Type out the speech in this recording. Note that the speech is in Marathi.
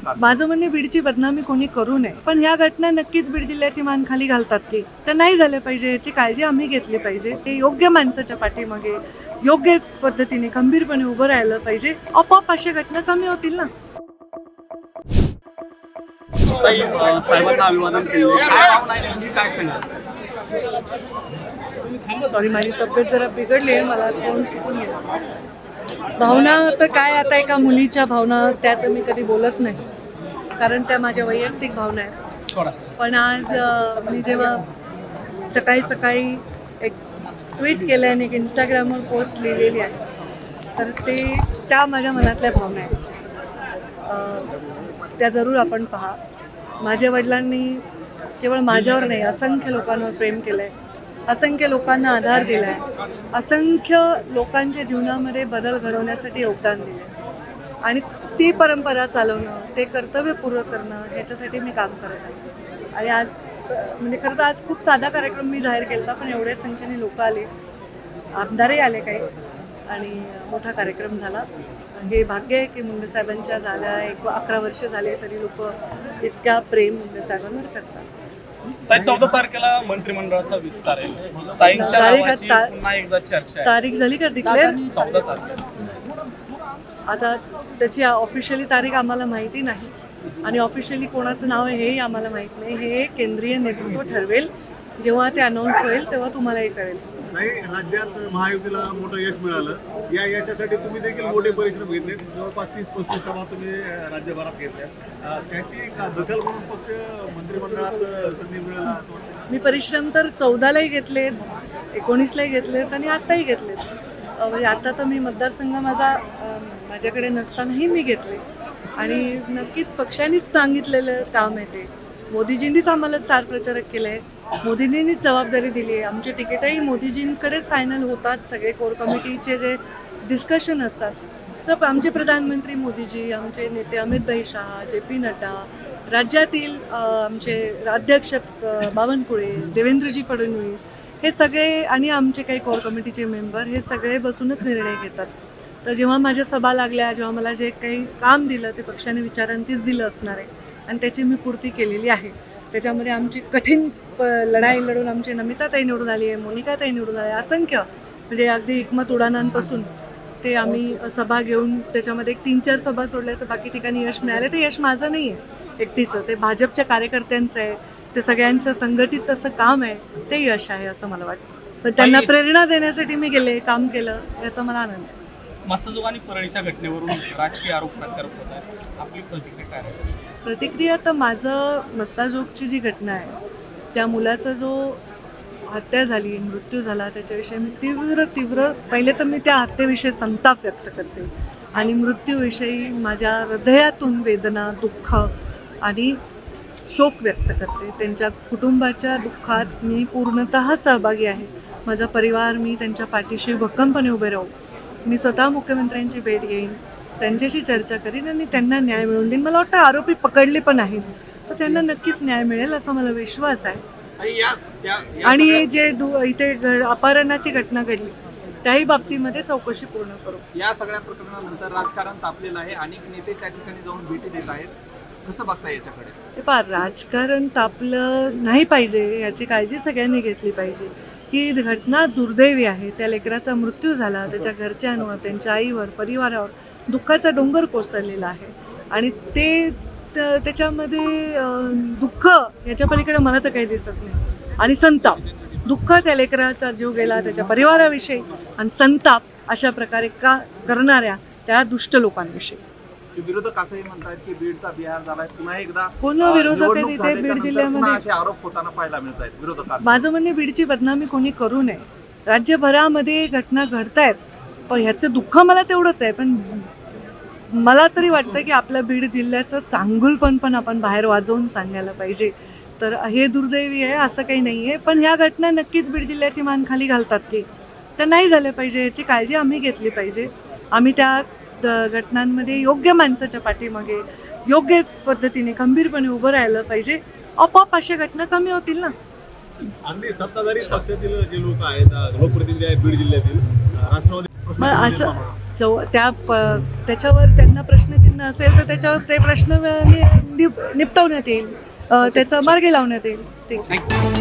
माझं म्हणणे बीडची बदनामी कोणी करू नये, पण ह्या घटना नक्कीच बीड जिल्ह्याची मान खाली घालतात की तर नाही झालं पाहिजे, याची काळजी आम्ही घेतली पाहिजे. हे योग्य माणसाच्या पाठीमागे योग्य पद्धतीने खंबीरपणे उभं राहिलं पाहिजे. आपोआप अशा घटना कमी होतील ना. साहेबांना अभिवादन केले, काय भावना आहे नेमकी, काय सांगाल? सॉरी, माझी तब्येत जरा बिघडली आहे, मला तोंड सुकून गेलं. भावना तर काय, आता एका मुलीच्या भावना त्या तर मी कधी बोलत नाही, कारण त्या माझ्या वैयक्तिक भावना आहेत. पण आज मी जेव्हा सकाळी सकाळी एक ट्विट केलं आणि एक इंस्टाग्रामवर पोस्ट लिहिलेली आहे, तर त्या माझ्या मनातल्या भावना आहेत. त्या जरूर आपण पहा. माझ्या वडिलांनी केवळ माझ्यावर नाही, असंख्य लोकांवर प्रेम केलं आहे, असंख्य लोकांना आधार दिला आहे, असंख्य लोकांच्या जीवनामध्ये बदल घडवण्यासाठी योगदान दिलं आहे आणि ती परंपरा चालवणं, ते कर्तव्य पूर्ण करणं, ह्याच्यासाठी मी काम करत आहे. आणि आज म्हणजे खरं तर आज खूप साधा कार्यक्रम मी जाहीर केला होता, पण एवढ्या संख्येने लोक आले, आमदारही आले काही, आणि मोठा कार्यक्रम झाला. हे भाग्य आहे की मुंडे साहेबांच्या झाल्या 11 वर्ष झाले तरी लोक इतक्या प्रेम मुंडे साहेबांवर करतात. 14 तारखेला मंत्रिमंडळाचा विस्तार आहे, ताईंच्या नावाची पुन्हा एकदा चर्चा आहे. तारीख झाली का डिक्लेअर? 14 तारखेला. आता त्याची ऑफिशियली तारीख आम्हाला माहिती नाही आणि ऑफिशियली कोणाचं नाव आहे हेही आम्हाला माहीत नाही. हे केंद्रीय नेतृत्व ठरवेल. जेव्हा ते अनाऊन्स होईल तेव्हा तुम्हालाही कळेल. नाही, राज्यात महायुतीला मोठं यश मिळालं, याच्यासाठी तुम्ही देखील मोठे परिश्रम घेतले. जवळपास 30-35 सभा तुम्ही राज्यभरात घेतल्या. त्याची दखल म्हणून पक्ष मंत्रिमंडळात संधी मिळाला असं वाटतं? मी परिश्रम तर 14लाही घेतलेत, 19लाही घेतलेत आणि आत्ताही घेतलेत. म्हणजे आता तर मी मतदारसंघ माझ्याकडे नसतानाही मी घेतले आणि नक्कीच पक्षानेच सांगितलेलं काम आहे ते. मोदीजींनीच आम्हाला स्टार प्रचारक केलं आहे, मोदींनीच जबाबदारी दिली आहे. आमचे तिकीटही मोदीजींकडेच फायनल होतात. सगळे कोर कमिटीचे जे डिस्कशन असतात तर आमचे प्रधानमंत्री मोदीजी, आमचे नेते अमित भाई शहा, JP नड्डा, राज्यातील आमचे अध्यक्ष बावनकुळे, देवेंद्रजी फडणवीस, हे सगळे आणि आमचे काही कोर कमिटीचे मेंबर, हे सगळे बसूनच निर्णय घेतात. तर जेव्हा माझ्या सभा लागल्या, जेव्हा मला जे काही काम दिलं ते पक्षाने विचारांतीच दिलं असणार आहे आणि त्याची मी पूर्ती केलेली आहे. त्याच्यामध्ये आमची कठीण लढाई लढून आमची नमिताताई निवडून आली आहे, मोनिकाताई निवडून आली आहे, असंख्य म्हणजे अगदी हिकमत उडाणांपासून ते आम्ही सभा घेऊन त्याच्यामध्ये 3-4 सभा सोडल्या तर बाकी ठिकाणी यश मिळाले. ते यश माझं नाही आहे एकटीचं, ते भाजपच्या कार्यकर्त्यांचं आहे, ते सगळ्यांचं संघटित असं काम आहे, ते यश आहे असं मला वाटतं. पण त्यांना प्रेरणा देण्यासाठी मी गेले, काम केलं, याचा मला आनंद आहे. मस्साजोग आणि परळीच्या घटनेवरून राजकीय आरोप प्रत्यारोप होत आहेत, आपली प्रतिक्रिया काय आहे? प्रतिक्रिया तर माझं मस्साजोगची जी घटना आहे, त्या मुलाचा जो हत्या झाली, मृत्यू झाला, त्याच्याविषयी मी तीव्र पहिले तर मी त्या हत्येविषयी संताप व्यक्त करते आणि मृत्यूविषयी माझ्या हृदयातून वेदना, दुःख आणि शोक व्यक्त करते. त्यांच्या कुटुंबाच्या दुःखात मी पूर्णतः सहभागी आहे. माझा परिवार, मी त्यांच्या पाठीशी भक्कमपणे उभे राहू. मी स्वतः मुख्यमंत्र्यांची भेट घेईन, त्यांच्याशी चर्चा करीन आणि त्यांना न्याय मिळवून देईन. मला वाटतं आरोपी पकडले पण आहेत, तर त्यांना नक्कीच न्याय मिळेल असा मला विश्वास आहे. आणि जे इथे अपहरणाची घटना घडली त्याही बाबतीमध्ये चौकशी पूर्ण करू. या सगळ्या प्रकरणानंतर राजकारण तापलेलं आहे, अनेक नेते त्या ठिकाणी जाऊन भेटी देत आहेत. कसं बघता याच्याकडे? ते पहा, राजकारण तापलं नाही पाहिजे, याची काळजी सगळ्यांनी घेतली पाहिजे. ही घटना दुर्दैवी आहे. त्या लेकराचा मृत्यू झाला, त्याच्या घरच्यांवर, त्यांच्या आईवर, परिवारावर दुःखाचा डोंगर कोसळलेला आहे आणि त्याच्यामध्ये दुःख याच्या पलीकडे मला तर काही दिसत नाही. आणि संताप, दुःख, त्या लेकराचा जीव गेला त्याच्या परिवाराविषयी, आणि संताप अशा प्रकारे का करणाऱ्या त्या दुष्ट लोकांविषयी. विरोधक असंही म्हणतात की बीडचा बिहार झालाय, पुन्हा एकदा कोण विरोधक आहे तिथे बीड जिल्ह्यामध्ये? आरोप होताना पाहायला मिळत आहेत विरोधकांना. माझं म्हणणे बीडची बदनामी कोणी करू नये. राज्यभरामध्ये घटना घडतायत, पण ह्याचं दुःख मला तेवढंच आहे. पण मला तरी वाटतं की आपल्या बीड जिल्ह्याचं चांगुलपण पण आपण बाहेर वाजवून सांगायला पाहिजे. तर हे दुर्दैवी आहे असं काही नाही आहे, पण ह्या घटना नक्कीच बीड जिल्ह्याची मान खाली घालतात की त्या नाही झाल्या पाहिजे, याची काळजी आम्ही घेतली पाहिजे. आम्ही त्या घटनांमध्ये योग्य माणसाच्या पाठीमागे योग्य पद्धतीने खंबीरपणे उभं राहिलं पाहिजे. आपोआप अशा घटना कमी होतील ना. अगदी सत्ताधारी पक्षातील जे लोक आहेत, लोकप्रतिनिधी आहेत बीड जिल्ह्यातील, राष्ट्रवादी त्याच्यावर त्यांना प्रश्नचिन्ह असेल तर त्याच्यावर ते प्रश्न निपटवण्यात येईल, त्याचा मार्गी लावण्यात येईल. ठीक. थँक्यू.